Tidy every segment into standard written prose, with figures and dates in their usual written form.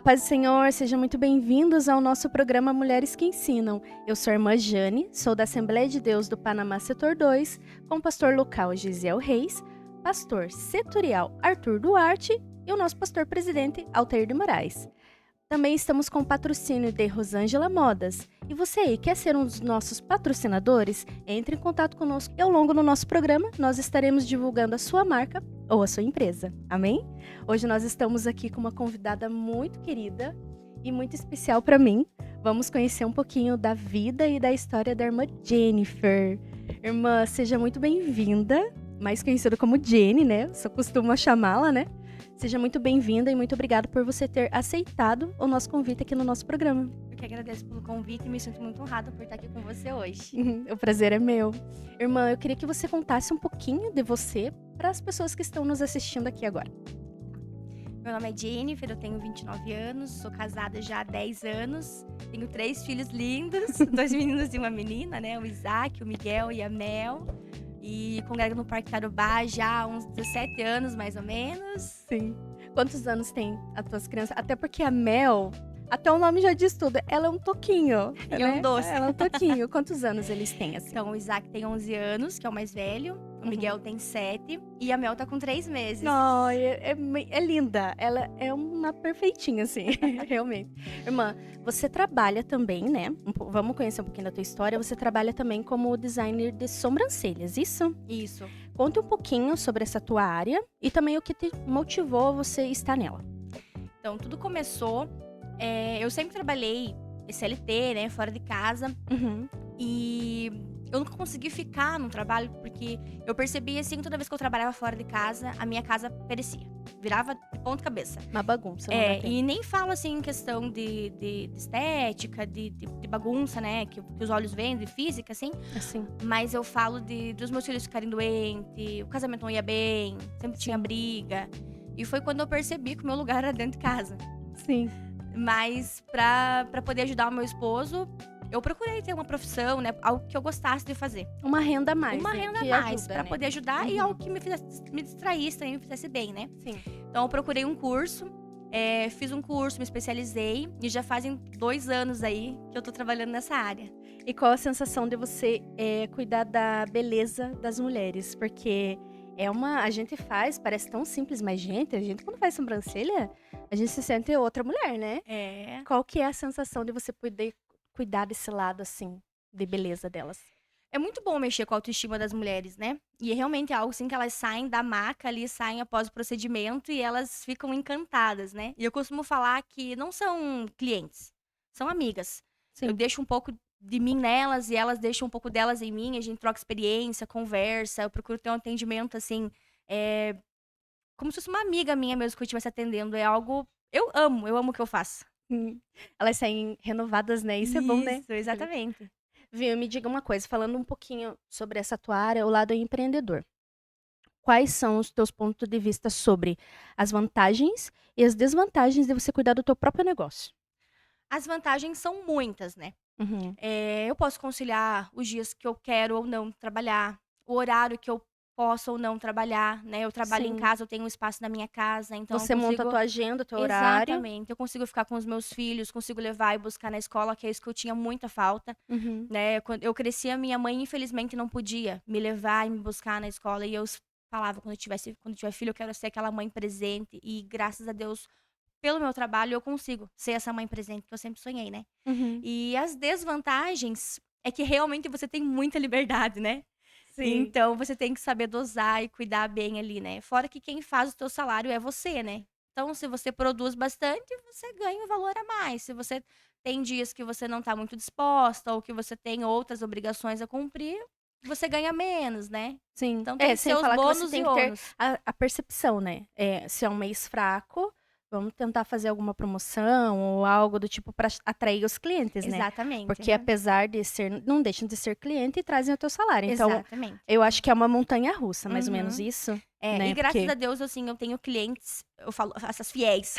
paz do Senhor, sejam muito bem-vindos ao nosso programa Mulheres que Ensinam. Eu sou a irmã Jane, sou da Assembleia de Deus do Panamá Setor 2, com o pastor local Gisiel Reis, pastor setorial Arthur Duarte e o nosso pastor presidente Altair de Moraes. Também estamos com o patrocínio de Rosângela Modas. E você aí, quer ser um dos nossos patrocinadores? Entre em contato conosco e ao longo do nosso programa nós estaremos divulgando a sua marca ou a sua empresa. Amém? Hoje nós estamos aqui com uma convidada muito querida e muito especial para mim. Vamos conhecer um pouquinho da vida e da história da irmã Jennifer. Irmã, seja muito bem-vinda, mais conhecida como Jenny, né? Eu só costumo chamá-la, né? Seja muito bem-vinda e muito obrigada por você ter aceitado o nosso convite aqui no nosso programa. Eu que agradeço pelo convite e me sinto muito honrada por estar aqui com você hoje. O prazer é meu. Irmã, eu queria que você contasse um pouquinho de você para as pessoas que estão nos assistindo aqui agora. Meu nome é Jennifer, eu tenho 29 anos, sou casada já há 10 anos, tenho 3 filhos lindos, 2 meninos e uma menina, né? O Isaac, o Miguel e a Mel. E congrego no Parque Tarubá já há uns 17 anos, mais ou menos. Sim. Quantos anos tem as tuas crianças? Até porque a Mel, até o nome já diz tudo, ela é um toquinho. E é um doce. Ela é um toquinho. Quantos anos eles têm, assim? Então, o Isaac tem 11 anos, que é o mais velho. O Miguel tem 7. E a Mel tá com 3 meses. Não, é linda. Ela é uma perfeitinha, assim, realmente. Irmã, você trabalha também, né? Vamos conhecer um pouquinho da tua história. Você trabalha também como designer de sobrancelhas, isso? Isso. Conte um pouquinho sobre essa tua área e também o que te motivou a você estar nela. Então, tudo começou... eu sempre trabalhei CLT, né? Fora de casa. E... eu nunca consegui ficar no trabalho, porque eu percebia assim, toda vez que eu trabalhava fora de casa, a minha casa perecia. Virava de ponta cabeça. Uma bagunça. Não dá tempo. E nem falo assim em questão de estética, de bagunça, né? Que os olhos veem, de física, assim. Assim. Mas eu falo dos meus filhos ficarem doentes, o casamento não ia bem, sempre tinha briga. E foi quando eu percebi que o meu lugar era dentro de casa. Sim. Mas pra poder ajudar o meu esposo... eu procurei ter uma profissão, né? Algo que eu gostasse de fazer. Uma renda a mais. Uma né? renda a Que mais, ajuda, pra né? poder ajudar e algo que me distraísse também, me fizesse bem, né? Sim. Então, eu procurei um curso, fiz um curso, me especializei. E já fazem 2 anos aí que eu tô trabalhando nessa área. E qual a sensação de você cuidar da beleza das mulheres? Porque a gente faz, parece tão simples, mas a gente quando faz sobrancelha, a gente se sente outra mulher, né? Qual que é a sensação de você poder cuidar desse lado, assim, de beleza delas? É muito bom mexer com a autoestima das mulheres, né? E realmente é algo assim que elas saem da maca ali, saem após o procedimento e elas ficam encantadas, né? E eu costumo falar que não são clientes, são amigas. Sim. Eu deixo um pouco de mim nelas e elas deixam um pouco delas em mim, a gente troca experiência, conversa, eu procuro ter um atendimento assim, como se fosse uma amiga minha mesmo que eu estivesse atendendo. É algo... eu amo o que eu faço. Elas saem renovadas, né? Isso é bom, né? Isso, exatamente. Viu, me diga uma coisa, falando um pouquinho sobre essa tua área, o lado empreendedor. Quais são os teus pontos de vista sobre as vantagens e as desvantagens de você cuidar do teu próprio negócio? As vantagens são muitas, né? Eu posso conciliar os dias que eu quero ou não trabalhar, o horário que eu posso ou não trabalhar, né? Eu trabalho em Sim. casa, eu tenho um espaço na minha casa, então Você eu monta a consigo... tua agenda, o teu horário. Exatamente. Eu consigo ficar com os meus filhos, consigo levar e buscar na escola, que é isso que eu tinha muita falta, né? Quando eu cresci, a minha mãe, infelizmente, não podia me levar e me buscar na escola. E eu falava, quando eu tiver filho, eu quero ser aquela mãe presente. E graças a Deus, pelo meu trabalho, eu consigo ser essa mãe presente que eu sempre sonhei, né? E as desvantagens é que realmente você tem muita liberdade, né? Sim. Então, você tem que saber dosar e cuidar bem ali, né? Fora que quem faz o teu salário é você, né? Então, se você produz bastante, você ganha um valor a mais. Se você tem dias que você não tá muito disposta ou que você tem outras obrigações a cumprir, você ganha menos, né? Sim. Então, tem Sem seus falar que você bônus tem e que ter ônus. a percepção, né? Se é um mês fraco, vamos tentar fazer alguma promoção ou algo do tipo para atrair os clientes, né? Exatamente. Porque apesar de ser, não deixam de ser cliente e trazem o teu salário. Então, Exatamente. eu acho que é uma montanha russa, mais ou menos isso, né? E graças Porque a Deus, assim, eu tenho clientes, eu falo, essas fiéis.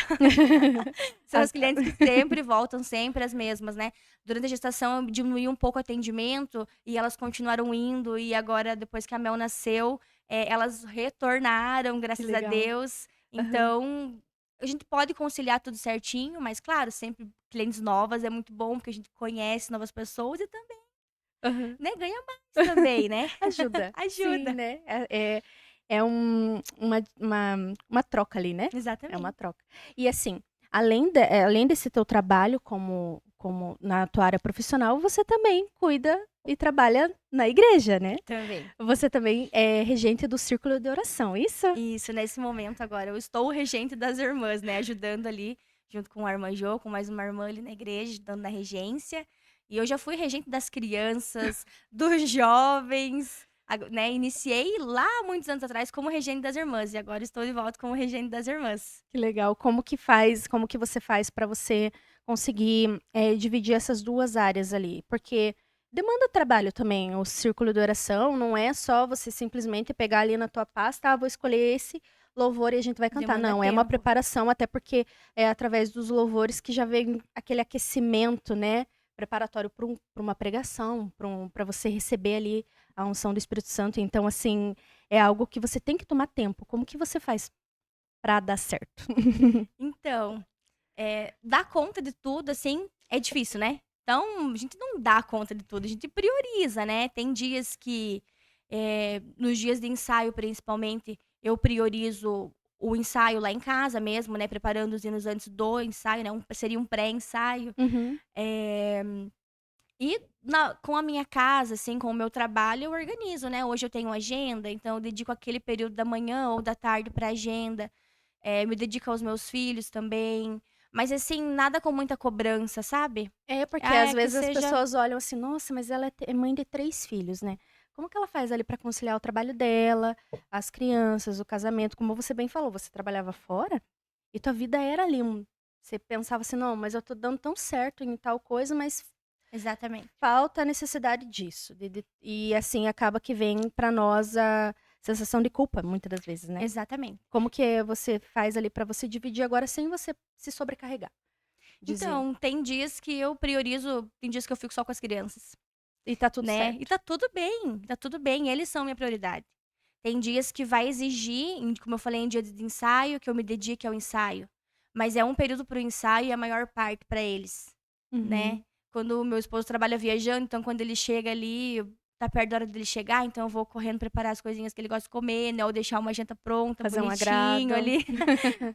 São os clientes que sempre voltam, sempre as mesmas, né? Durante a gestação, eu diminuí um pouco o atendimento e elas continuaram indo. E agora, depois que a Mel nasceu, elas retornaram, graças a legal. Deus. Então, a gente pode conciliar tudo certinho, mas claro, sempre clientes novas é muito bom, porque a gente conhece novas pessoas e também, né, ganha mais também, né? Ajuda. Sim, Ajuda. né? É uma troca ali, né? É uma Exatamente. troca. E assim, além desse teu trabalho como na tua área profissional, você também cuida e trabalha na igreja, né? Também. Você também é regente do círculo de oração, isso? Isso, nesse momento agora, eu estou o regente das irmãs, né? Ajudando ali, junto com a irmã Jo, com mais uma irmã ali na igreja, ajudando na regência. E eu já fui regente das crianças, dos jovens, né? Iniciei lá muitos anos atrás como regente das irmãs e agora estou de volta como regente das irmãs. Que legal. Como que você faz para você conseguir dividir essas duas áreas ali? Porque demanda trabalho também, o círculo de oração, não é só você simplesmente pegar ali na tua pasta, vou escolher esse louvor e a gente vai cantar. Demanda Não, é uma tempo. preparação, até porque é através dos louvores que já vem aquele aquecimento, né? Preparatório para uma pregação, para você receber ali a unção do Espírito Santo. Então, assim, é algo que você tem que tomar tempo. Como que você faz pra dar certo? Então, dar conta de tudo, assim, é difícil, né? Então, a gente não dá conta de tudo, a gente prioriza, né? Tem dias que, nos dias de ensaio, principalmente, eu priorizo o ensaio lá em casa mesmo, né? Preparando os hinos antes do ensaio, né? Seria um pré-ensaio. Uhum. E com a minha casa, assim, com o meu trabalho, eu organizo, né? Hoje eu tenho agenda, então eu dedico aquele período da manhã ou da tarde pra agenda. Me dedico aos meus filhos também. Mas, assim, nada com muita cobrança, sabe? É, porque às Que vezes as seja. pessoas olham assim, nossa, mas ela é mãe de 3 filhos, né? Como que ela faz ali pra conciliar o trabalho dela, as crianças, o casamento? Como você bem falou, você trabalhava fora e tua vida era ali. Você pensava assim, não, mas eu tô dando tão certo em tal coisa, mas Exatamente. falta a necessidade disso. E assim, acaba que vem pra nós a sensação de culpa, muitas das vezes, né? Exatamente. Como que você faz ali pra você dividir agora sem você se sobrecarregar? Dizer. Então, tem dias que eu priorizo, tem dias que eu fico só com as crianças, E tá tudo né? E certo. tá tudo bem, eles são minha prioridade. Tem dias que vai exigir, como eu falei, em dia de ensaio, que eu me dedique ao ensaio. Mas é um período pro ensaio e a maior parte pra eles, né? Uhum. Quando o meu esposo trabalha viajando, então quando ele chega ali, tá perto da hora dele chegar, então eu vou correndo preparar as coisinhas que ele gosta de comer, né? Ou deixar uma janta pronta, Fazer um bonitinho agrado. ali,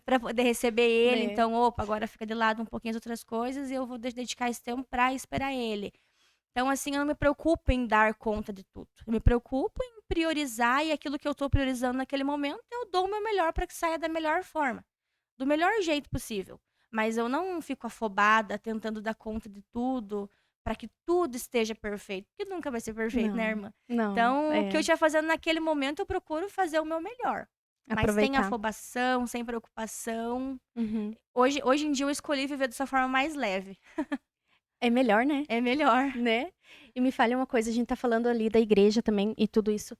pra poder receber ele. Né. Então, opa, agora fica de lado um pouquinho as outras coisas e eu vou dedicar esse tempo pra esperar ele. Então, assim, eu não me preocupo em dar conta de tudo. Eu me preocupo em priorizar e aquilo que eu tô priorizando naquele momento, eu dou o meu melhor para que saia da melhor forma, do melhor jeito possível. Mas eu não fico afobada tentando dar conta de tudo para que tudo esteja perfeito, porque nunca vai ser perfeito, né, Não, irmã? não, Então, o que eu é. estiver fazendo naquele momento, eu procuro fazer o meu melhor. Mas sem Aproveitar. afobação, sem preocupação. Uhum. Hoje em dia eu escolhi viver dessa forma mais leve. É melhor, né, É melhor. né. E me fale uma coisa, a gente tá falando ali da igreja também e tudo isso,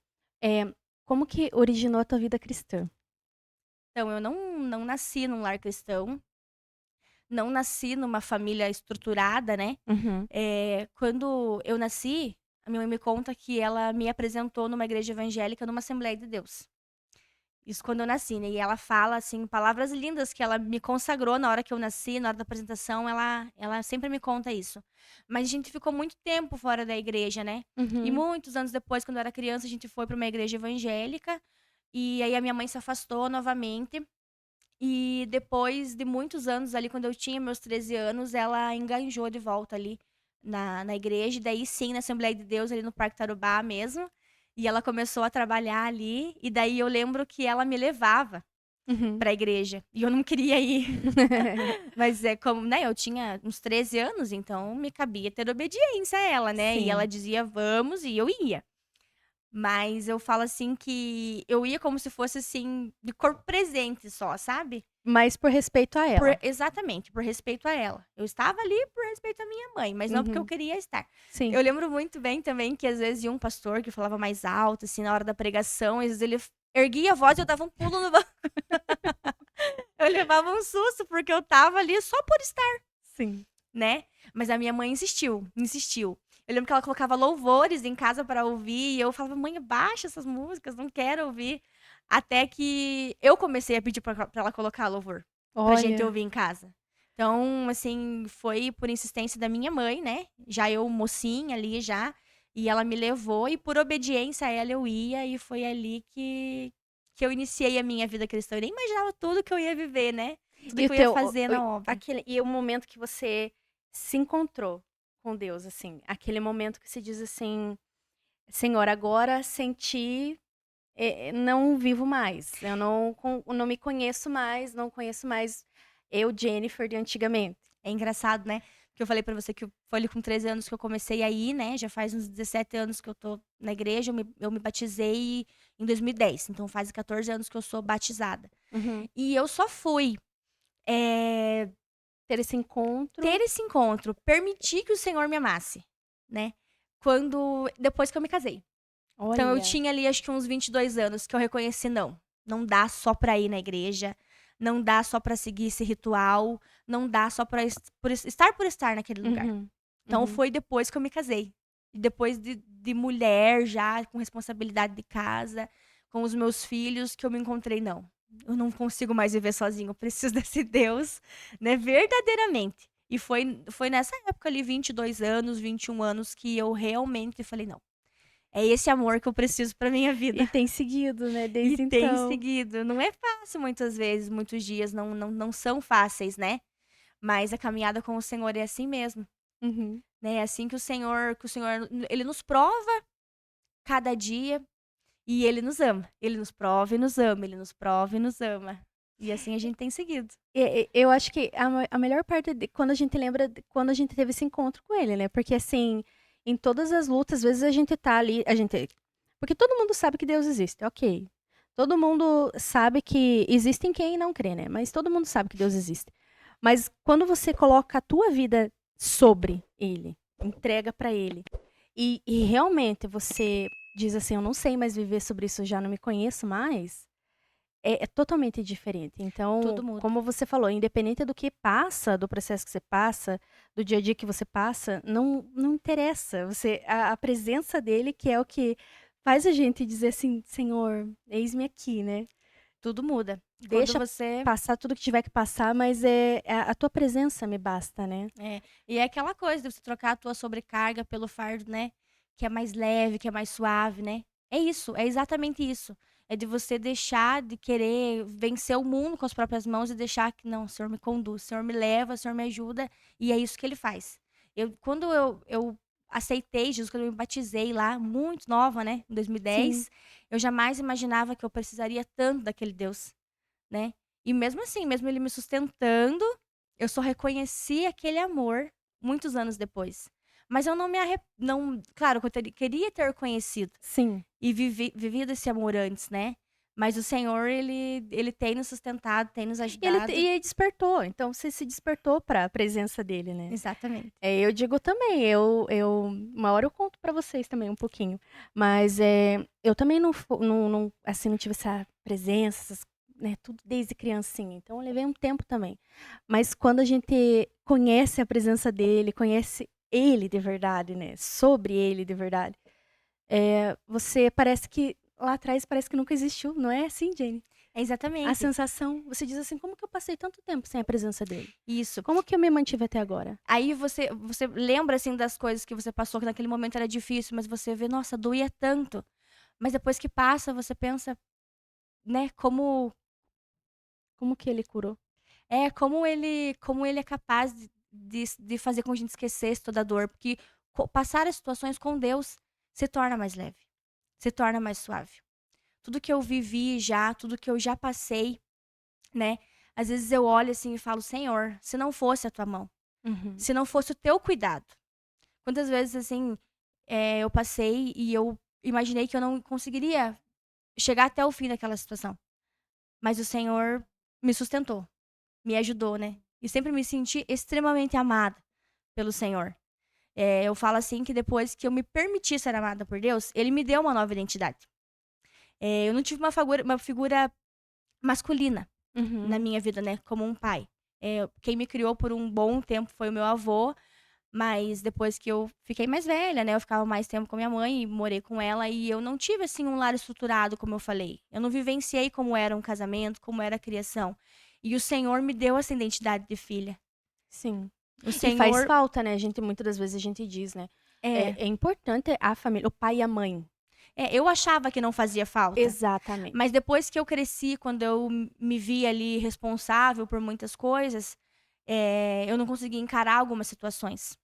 como que originou a tua vida cristã? Então, eu não nasci num lar cristão, não nasci numa família estruturada, né. Uhum. Quando eu nasci, a minha mãe me conta que ela me apresentou numa igreja evangélica, numa Assembleia de Deus. Isso quando eu nasci, né, e ela fala, assim, palavras lindas que ela me consagrou na hora que eu nasci, na hora da apresentação, ela sempre me conta isso. Mas a gente ficou muito tempo fora da igreja, né. E Uhum. muitos anos depois, quando eu era criança, a gente foi para uma igreja evangélica, e aí a minha mãe se afastou novamente. E depois de muitos anos ali, quando eu tinha meus 13 anos, ela enganjou de volta ali na igreja. E daí sim, na Assembleia de Deus, ali no Parque Tarubá mesmo. E ela começou a trabalhar ali. E daí eu lembro que ela me levava Uhum. pra igreja. E eu não queria ir. Mas é como, né? Eu tinha uns 13 anos, então me cabia ter obediência a ela, né? E ela Sim, dizia vamos, e eu ia. Mas eu falo assim que eu ia como se fosse assim, de corpo presente só, sabe? mas por respeito a ela. Exatamente, por respeito a ela. Eu estava ali por respeito à minha mãe, mas não porque eu Uhum. queria estar. Sim. Eu lembro muito bem também que às vezes ia um pastor que falava mais alto, assim, na hora da pregação, e às vezes ele erguia a voz e eu dava um pulo no banco. Eu levava um susto, porque eu tava ali só por estar, Sim. né? Mas a minha mãe insistiu, insistiu. Eu lembro que ela colocava louvores em casa para ouvir, e eu falava, mãe, baixa essas músicas, não quero ouvir. Até que eu comecei a pedir pra ela colocar louvor. pra gente Olha. ouvir em casa. Então, assim, foi por insistência da minha mãe, né? Já eu, mocinha ali já. E ela me levou e por obediência a ela eu ia. E foi ali que eu iniciei a minha vida cristã. Eu nem imaginava tudo que eu ia viver, né? Tudo E que o eu ia teu fazer na obra. e o momento que você se encontrou com Deus, assim, aquele momento que se diz assim: "Senhor, agora sem ti, não vivo mais. Eu não me conheço mais, não conheço mais eu, Jennifer, de antigamente". É engraçado, né? Porque eu falei pra você que foi ali com 13 anos que eu comecei a ir, né? Já faz uns 17 anos que eu tô na igreja. Eu me batizei em 2010. Então faz 14 anos que eu sou batizada. Uhum. E eu só fui eh, Ter esse encontro. ter esse encontro, permitir que o Senhor me amasse, né? Depois que eu me casei. Então eu Olha. tinha ali acho que uns 22 anos que eu reconheci, não. Não dá só pra ir na igreja, não dá só pra seguir esse ritual, não dá só pra estar por estar naquele lugar. Uhum. Então Uhum. foi depois que eu me casei. E depois de mulher já, com responsabilidade de casa, com os meus filhos, que eu me encontrei, não. Eu não consigo mais viver sozinho, eu preciso desse Deus, né, verdadeiramente. E foi nessa época ali, 22 anos, 21 anos, que eu realmente falei, não, é esse amor que eu preciso pra minha vida. E tem seguido, né, E desde tem então. seguido. Não é fácil muitas vezes, muitos dias não são fáceis, né? Mas a caminhada com o Senhor é assim mesmo, Uhum. né? É assim que o Senhor, ele nos prova cada dia e ele nos ama. Ele nos prova e nos ama, ele nos prova e nos ama. E assim a gente tem seguido. Eu acho que a melhor parte de quando a gente lembra de quando a gente teve esse encontro com ele, né, porque, assim, em todas as lutas, às vezes a gente tá ali porque todo mundo sabe que Deus existe, ok. Todo mundo sabe que existem quem não crê, né, mas todo mundo sabe que Deus existe. Mas quando você coloca a tua vida sobre ele, entrega pra ele, e realmente você diz assim: "Eu não sei mais viver sobre isso, eu já não me conheço mais", é totalmente diferente. Tudo Então, muda. como você falou, independente do que passa, do processo que você passa, do dia a dia que você passa, não interessa. A presença dele que é o que faz a gente dizer assim: "Senhor, eis-me aqui", né. Tudo muda. Quando Deixa você passar tudo que tiver que passar, mas a tua presença me basta, né. É, e é aquela coisa de você trocar a tua sobrecarga pelo fardo, né? Que é mais leve, que é mais suave, né? É isso, é exatamente isso. É de você deixar de querer vencer o mundo com as próprias mãos e deixar que, não, o Senhor me conduz, o Senhor me leva, o Senhor me ajuda, e é isso que ele faz. Quando eu aceitei Jesus, quando eu me batizei lá, muito nova, né? Em Sim. 2010, eu jamais imaginava que eu precisaria tanto daquele Deus, né? E mesmo assim, mesmo ele me sustentando, eu só reconheci aquele amor muitos anos depois. Mas eu não me arre não claro que eu queria ter conhecido Sim. e vivido esse amor antes, né. Mas o Senhor, ele tem nos sustentado, tem nos ajudado. E ele despertou, então você se despertou para a presença dele, né. Exatamente. Eu digo também, uma hora eu conto pra vocês também um pouquinho, mas, eu também assim, não tive essa presença, né, tudo desde criancinha, então eu levei um tempo também. Mas quando a gente conhece a presença dele, conhece ele de verdade, né, sobre ele de verdade, você parece que lá atrás parece que nunca existiu, não é assim, Jane? A Exatamente. sensação, você diz assim: "Como que eu passei tanto tempo sem a presença dele? Isso. Como que eu me mantive até agora?" Aí você lembra, assim, das coisas que você passou, que naquele momento era difícil, mas você vê: "Nossa, doía tanto". Mas depois que passa, você pensa, né, Como que ele curou? como ele é capaz de fazer com que a gente esquecesse toda a dor, porque passar as situações com Deus se torna mais leve, se torna mais suave. Tudo que eu vivi já, tudo que eu já passei, né? Às vezes eu olho assim e falo, Senhor, se não fosse a tua mão, Uhum. se não fosse o teu cuidado. Quantas vezes assim eu passei e eu imaginei que eu não conseguiria chegar até o fim daquela situação. Mas o Senhor me sustentou, me ajudou, né? E sempre me senti extremamente amada pelo Senhor. Eu falo assim que depois que eu me permiti ser amada por Deus, Ele me deu uma nova identidade. Eu não tive uma figura masculina na Uhum. minha vida, né? Como um pai. Quem me criou por um bom tempo foi o meu avô, mas depois que eu fiquei mais velha, né? Eu ficava mais tempo com a minha mãe e morei com ela e eu não tive, assim, um lar estruturado, como eu falei. Eu não vivenciei como era um casamento, como era a criação. E o Senhor me deu essa identidade de filha. Sim. O E Senhor... faz falta, né? Muitas das vezes a gente diz, né? É importante a família, o pai e a mãe. Eu achava que não fazia falta. Exatamente. Mas depois que eu cresci, quando eu me vi ali responsável por muitas coisas, eu não conseguia encarar algumas situações.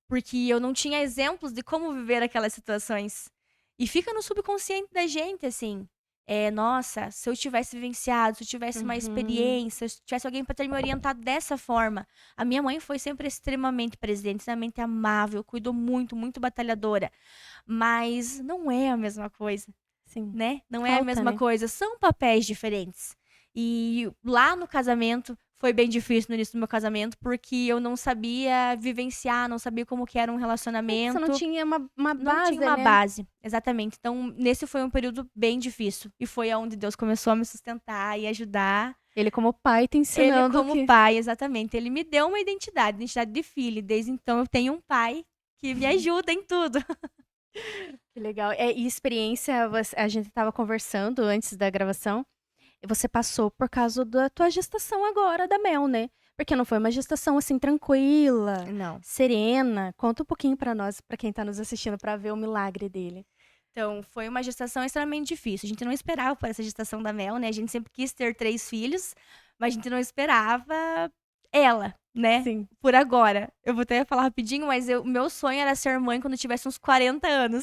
Porque eu não tinha exemplos de como viver aquelas situações. E fica no subconsciente da gente, assim. Nossa, se eu tivesse vivenciado, se eu tivesse uma experiência, se tivesse alguém para ter me orientado dessa forma. A minha mãe foi sempre extremamente presente, extremamente amável, cuidou muito, muito batalhadora. Mas não é a mesma coisa. Sim. Né? Não é a mesma coisa. São papéis diferentes. E lá no casamento, foi bem difícil no início do meu casamento, porque eu não sabia vivenciar, não sabia como que era um relacionamento. Você não tinha uma base, não tinha uma né? base, exatamente. Então, nesse foi um período bem difícil. E foi onde Deus começou a me sustentar e ajudar. Ele como pai te ensinando. Ele como pai, exatamente. Ele me deu uma identidade de filho. Desde então, eu tenho um pai que me ajuda em tudo. Que legal. E experiência, a gente estava conversando antes da gravação, e você passou por causa da tua gestação agora, da Mel, né? Porque não foi uma gestação assim tranquila, Não. serena. Conta um pouquinho pra nós, pra quem tá nos assistindo, pra ver o milagre dele. Então, foi uma gestação extremamente difícil. A gente não esperava por essa gestação da Mel, né? A gente sempre quis ter 3 filhos, mas a gente não esperava ela, né? Sim. Por agora. Eu vou até falar rapidinho, mas meu sonho era ser mãe quando eu tivesse uns 40 anos.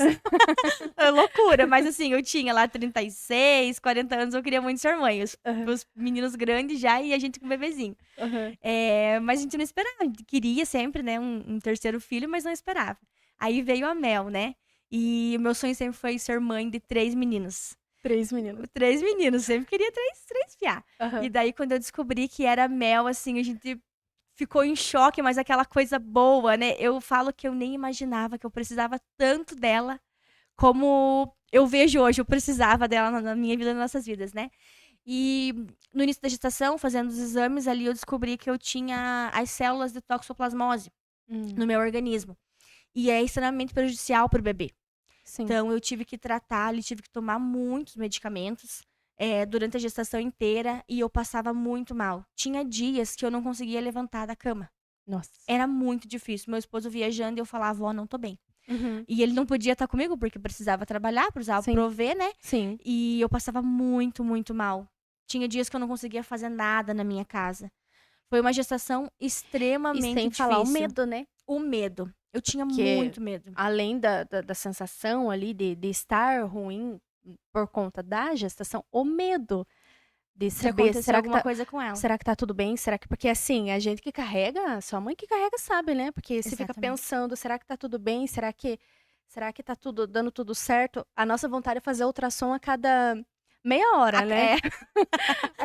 É loucura, mas assim, eu tinha lá 36, 40 anos, eu queria muito ser mãe. Os meninos grandes já e a gente com um bebezinho. Mas a gente não esperava, a gente queria sempre, né, um terceiro filho, mas não esperava. Aí veio a Mel, né? E o meu sonho sempre foi ser mãe de 3 meninos. 3 meninos. 3 meninos, sempre queria 3 piá. E daí, quando eu descobri que era Mel, assim, a gente ficou em choque, mas aquela coisa boa, né? Eu falo que eu nem imaginava que eu precisava tanto dela como eu vejo hoje. Eu precisava dela na minha vida, nas nossas vidas, né? E no início da gestação, fazendo os exames ali, eu descobri que eu tinha as células de toxoplasmose no meu organismo. E é extremamente prejudicial para o bebê. Sim. Então, eu tive que tratar, tive que tomar muitos medicamentos durante a gestação inteira e eu passava muito mal. Tinha dias que eu não conseguia levantar da cama. Nossa. Era muito difícil. Meu esposo viajando e eu falava, não tô bem. E ele não podia estar comigo porque precisava trabalhar, precisava prover, né? Sim. E eu passava muito, muito mal. Tinha dias que eu não conseguia fazer nada na minha casa. Foi uma gestação extremamente difícil. E sem falar o medo, né? O medo. Eu tinha muito medo. Além da sensação ali de estar ruim por conta da gestação, o medo de saber, será que alguma coisa com ela? Será que tá tudo bem? Porque assim, a gente que carrega, sua mãe que carrega sabe, né? Porque você fica pensando, será que tá tudo bem? Será que tá tudo dando tudo certo? A nossa vontade é fazer ultrassom a cada meia hora, né?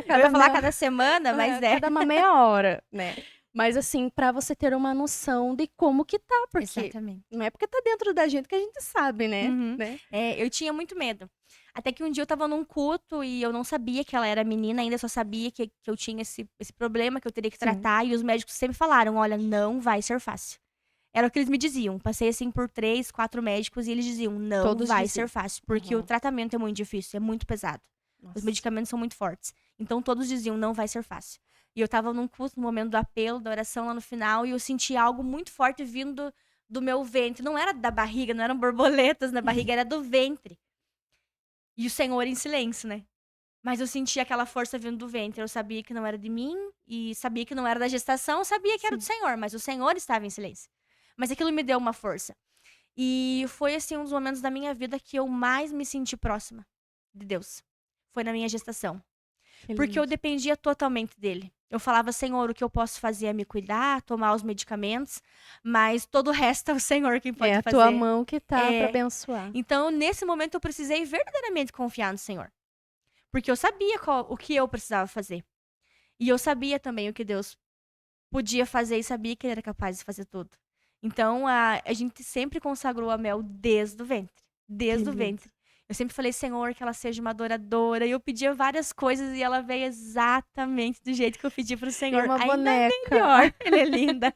Eu ia falar a cada semana, mas cada uma meia hora, né? Mas assim, pra você ter uma noção de como que tá, porque não é porque tá dentro da gente que a gente sabe, né? Eu tinha muito medo. Até que um dia eu tava num culto e eu não sabia que ela era menina, ainda só sabia que eu tinha esse problema, que eu teria que tratar. E os médicos sempre falaram, olha, não vai ser fácil. Era o que eles me diziam. Passei assim por 3, 4 médicos e eles diziam, não vai ser fácil. Porque o tratamento é muito difícil, é muito pesado. Os medicamentos são muito fortes. Então todos diziam, não vai ser fácil. E eu tava num culto, no momento do apelo, da oração lá no final, e eu senti algo muito forte vindo do meu ventre. Não era da barriga, não eram borboletas na barriga, era do ventre. E o Senhor em silêncio, né? Mas eu senti aquela força vindo do ventre. Eu sabia que não era de mim, e sabia que não era da gestação, sabia que era do Senhor, mas o Senhor estava em silêncio. Mas aquilo me deu uma força. E foi, assim, um dos momentos da minha vida que eu mais me senti próxima de Deus. Foi na minha gestação. Porque eu dependia totalmente dele. Eu falava, Senhor, o que eu posso fazer é me cuidar, tomar os medicamentos, mas todo o resto é o Senhor quem pode fazer. É a tua mão que tá pra abençoar. Então, nesse momento, eu precisei verdadeiramente confiar no Senhor. Porque eu sabia o que eu precisava fazer. E eu sabia também o que Deus podia fazer e sabia que Ele era capaz de fazer tudo. Então, a gente sempre consagrou a Mel desde o ventre. Desde o ventre. Eu sempre falei, Senhor, que ela seja uma adoradora. E eu pedia várias coisas e ela veio exatamente do jeito que eu pedi pro Senhor. Uma ainda boneca. melhor. Ela é linda.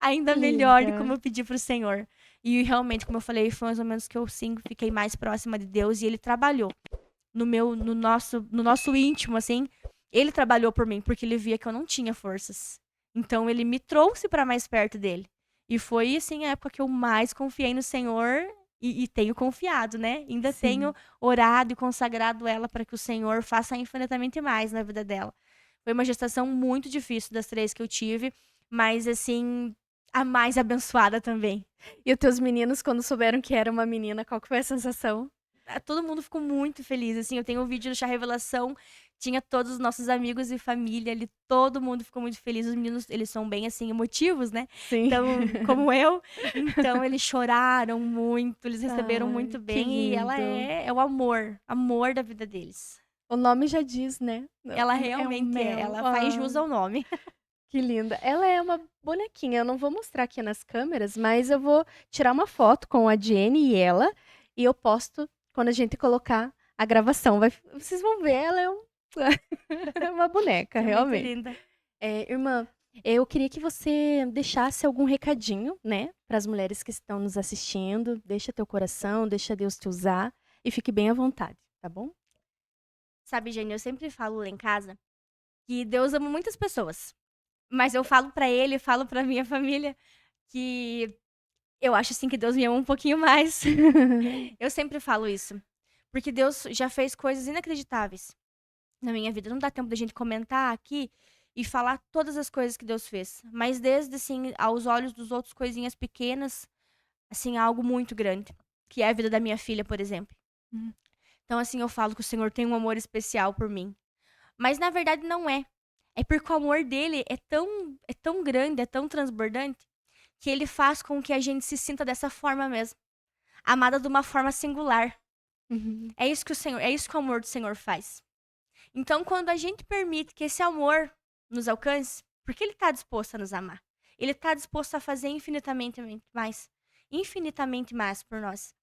Ainda melhor de como eu pedi pro Senhor. E realmente, como eu falei, foi mais ou menos que eu sim fiquei mais próxima de Deus. E Ele trabalhou no nosso íntimo, assim, Ele trabalhou por mim porque ele via que eu não tinha forças. Então ele me trouxe para mais perto dele. E foi assim a época que eu mais confiei no Senhor e tenho confiado, né? Ainda tenho orado e consagrado ela para que o Senhor faça infinitamente mais na vida dela. Foi uma gestação muito difícil das 3 que eu tive, mas assim, a mais abençoada também. E os teus meninos, quando souberam que era uma menina, qual que foi a sensação? Todo mundo ficou muito feliz, assim, eu tenho um vídeo do Chá Revelação, tinha todos os nossos amigos e família ali, todo mundo ficou muito feliz, os meninos, eles são bem, assim, emotivos, né? Sim. Então, como eu, então eles choraram muito, eles receberam muito que bem, e ela lindo. é o amor da vida deles. O nome já diz, né? Ela um realmente mel. ela faz jus ao nome. Que linda. Ela é uma bonequinha. Eu não vou mostrar aqui nas câmeras, mas eu vou tirar uma foto com a Jenny e ela. E eu posto quando a gente colocar a gravação. Vocês vão ver, ela é é uma boneca, É realmente. muito linda. Irmã, eu queria que você deixasse algum recadinho, né, para as mulheres que estão nos assistindo. Deixa teu coração, deixa Deus te usar e fique bem à vontade, tá bom? Sabe, Jenny, eu sempre falo lá em casa que Deus ama muitas pessoas. Mas eu falo pra ele, falo pra minha família que eu acho assim que Deus me ama um pouquinho mais. Eu sempre falo isso. Porque Deus já fez coisas inacreditáveis na minha vida. Não dá tempo da gente comentar aqui e falar todas as coisas que Deus fez. Mas desde, assim, aos olhos dos outros, coisinhas pequenas, assim, algo muito grande. Que é a vida da minha filha, por exemplo. Então, assim, eu falo que o Senhor tem um amor especial por mim. Mas, na verdade, não é. É porque o amor dele é tão grande, é tão transbordante, que ele faz com que a gente se sinta dessa forma mesmo. Amada de uma forma singular. Uhum. É isso que o amor do Senhor faz. Então, quando a gente permite que esse amor nos alcance, porque ele está disposto a nos amar. Ele está disposto a fazer infinitamente mais por nós.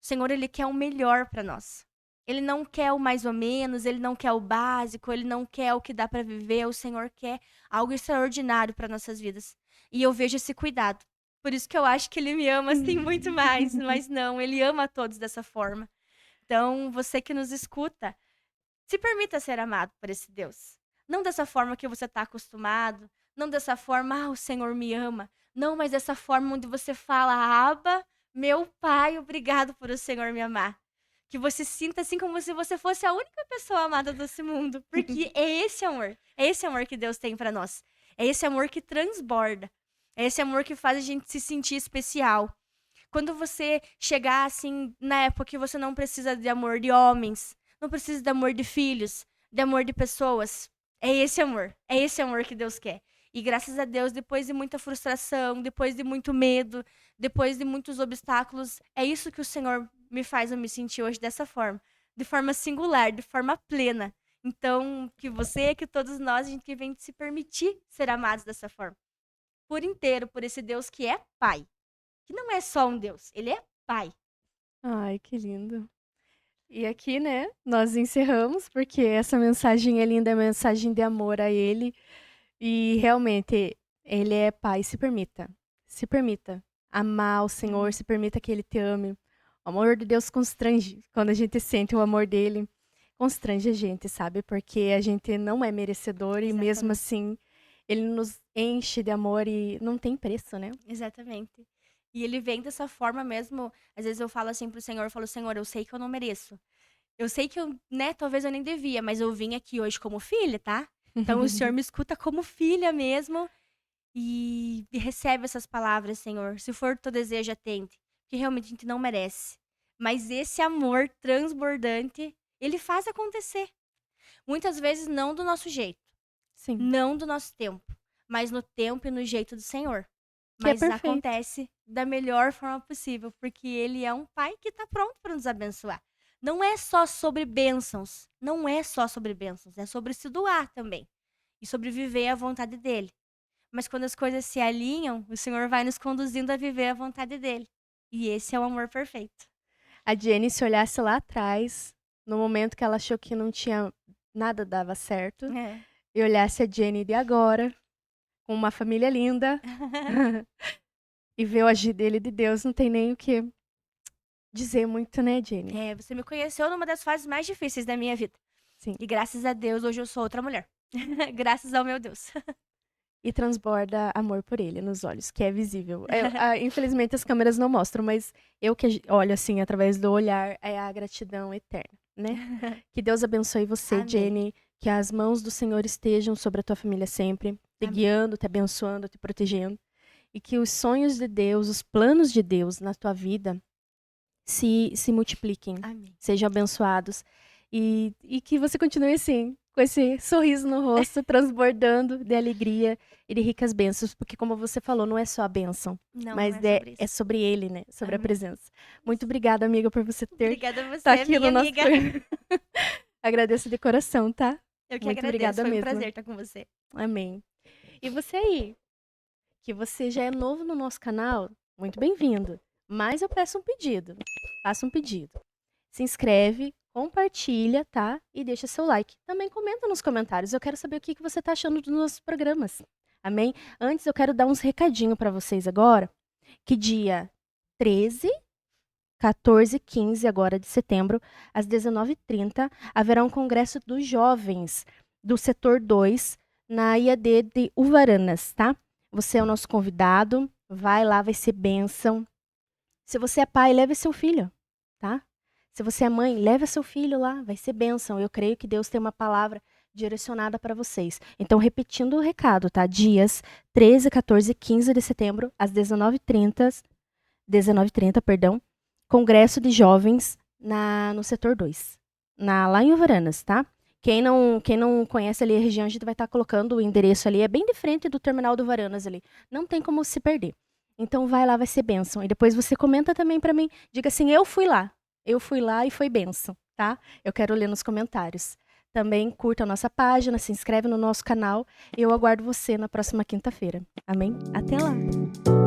O Senhor, ele quer o melhor para nós. Ele não quer o mais ou menos, ele não quer o básico, ele não quer o que dá para viver. O Senhor quer algo extraordinário para nossas vidas. E eu vejo esse cuidado. Por isso que eu acho que ele me ama assim muito mais, mas não, ele ama a todos dessa forma. Então, você que nos escuta, se permita ser amado por esse Deus. Não dessa forma que você está acostumado, não dessa forma, o Senhor me ama. Não, mas dessa forma onde você fala, Abba, meu Pai, obrigado por o Senhor me amar. Que você sinta assim como se você fosse a única pessoa amada desse mundo. Porque é esse amor que Deus tem para nós. É esse amor que transborda. É esse amor que faz a gente se sentir especial. Quando você chegar assim na época que você não precisa de amor de homens, não precisa de amor de filhos, de amor de pessoas, é esse amor que Deus quer. E graças a Deus, depois de muita frustração, depois de muito medo, depois de muitos obstáculos, é isso que o Senhor me faz eu me sentir hoje dessa forma, de forma singular, de forma plena. Então, que você, que todos nós, a gente vem se permitir ser amados dessa forma. Por inteiro, por esse Deus que é Pai. Que não é só um Deus, ele é Pai. Ai, que lindo. E aqui, né, nós encerramos, porque essa mensagem é linda, é mensagem de amor a ele. E realmente, ele é pai, se permita. Se permita amar o Senhor, se permita que ele te ame. O amor de Deus constrange. Quando a gente sente o amor dele, constrange a gente, sabe? Porque a gente não é merecedor e mesmo assim, ele nos enche de amor e não tem preço, né? Exatamente. E ele vem dessa forma mesmo. Às vezes eu falo assim pro Senhor, eu falo, Senhor, eu sei que eu não mereço. Eu sei que eu, né, talvez eu nem devia, mas eu vim aqui hoje como filha, tá? Então o Senhor me escuta como filha mesmo e recebe essas palavras, Senhor. Se for teu desejo, atende. Porque realmente a gente não merece. Mas esse amor transbordante, ele faz acontecer. Muitas vezes não do nosso jeito. Sim. Não do nosso tempo. Mas no tempo e no jeito do Senhor. Que é Mas perfeito. acontece da melhor forma possível. Porque Ele é um Pai que está pronto para nos abençoar. Não é só sobre bênçãos. Não é só sobre bênçãos. É sobre se doar também. E sobre viver a vontade dEle. Mas quando as coisas se alinham, o Senhor vai nos conduzindo a viver a vontade dEle. E esse é o amor perfeito. A Jenny, se olhasse lá atrás, no momento que ela achou que não tinha nada dava certo, e olhasse a Jenny de agora, com uma família linda, e ver o agir dele de Deus, não tem nem o que dizer muito, né, Jenny? Você me conheceu numa das fases mais difíceis da minha vida. Sim. E graças a Deus, hoje eu sou outra mulher. Graças ao meu Deus. E transborda amor por ele nos olhos, que é visível. Infelizmente as câmeras não mostram, mas eu que olho assim, através do olhar, é a gratidão eterna, né? Que Deus abençoe você, Amém. Jenny. Que as mãos do Senhor estejam sobre a tua família sempre, te Amém. guiando, te abençoando, te protegendo. E que os sonhos de Deus, os planos de Deus na tua vida se multipliquem, Amém. sejam abençoados. E que você continue assim, com esse sorriso no rosto, transbordando de alegria e de ricas bênçãos, porque como você falou, não é só a bênção, Não, mas não é sobre isso. é sobre ele, né? Sobre Amém. a presença. Muito obrigada, amiga, por você ter Obrigada a você, tá aqui minha no nosso amiga. Agradeço de coração, tá? Eu que Muito agradeço, obrigada foi um mesmo. prazer estar com você. Amém. E você aí, que você já é novo no nosso canal, muito bem-vindo. Mas eu peço um pedido. Faça um pedido. Se inscreve, compartilha, tá? E deixa seu like. Também comenta nos comentários. Eu quero saber o que você tá achando dos nossos programas. Amém? Antes eu quero dar uns recadinhos para vocês agora, que dia 13, 14 e 15 agora de setembro, às 19h30, haverá um congresso dos jovens do setor 2 na IAD de Uvaranas, tá? Você é o nosso convidado, vai lá, vai ser bênção. Se você é pai, leve seu filho, tá? Se você é mãe, leve seu filho lá, vai ser bênção. Eu creio que Deus tem uma palavra direcionada para vocês. Então, repetindo o recado, tá? Dias 13, 14 e 15 de setembro, às 19h30, perdão, Congresso de Jovens no setor 2, lá em Uvaranas, tá? Quem não conhece ali a região, a gente vai estar colocando o endereço ali, é bem de frente do terminal do Uvaranas ali. Não tem como se perder. Então vai lá, vai ser bênção. E depois você comenta também pra mim, diga assim, eu fui lá e foi bênção, tá? Eu quero ler nos comentários. Também curta a nossa página, se inscreve no nosso canal e eu aguardo você na próxima quinta-feira. Amém? Até lá!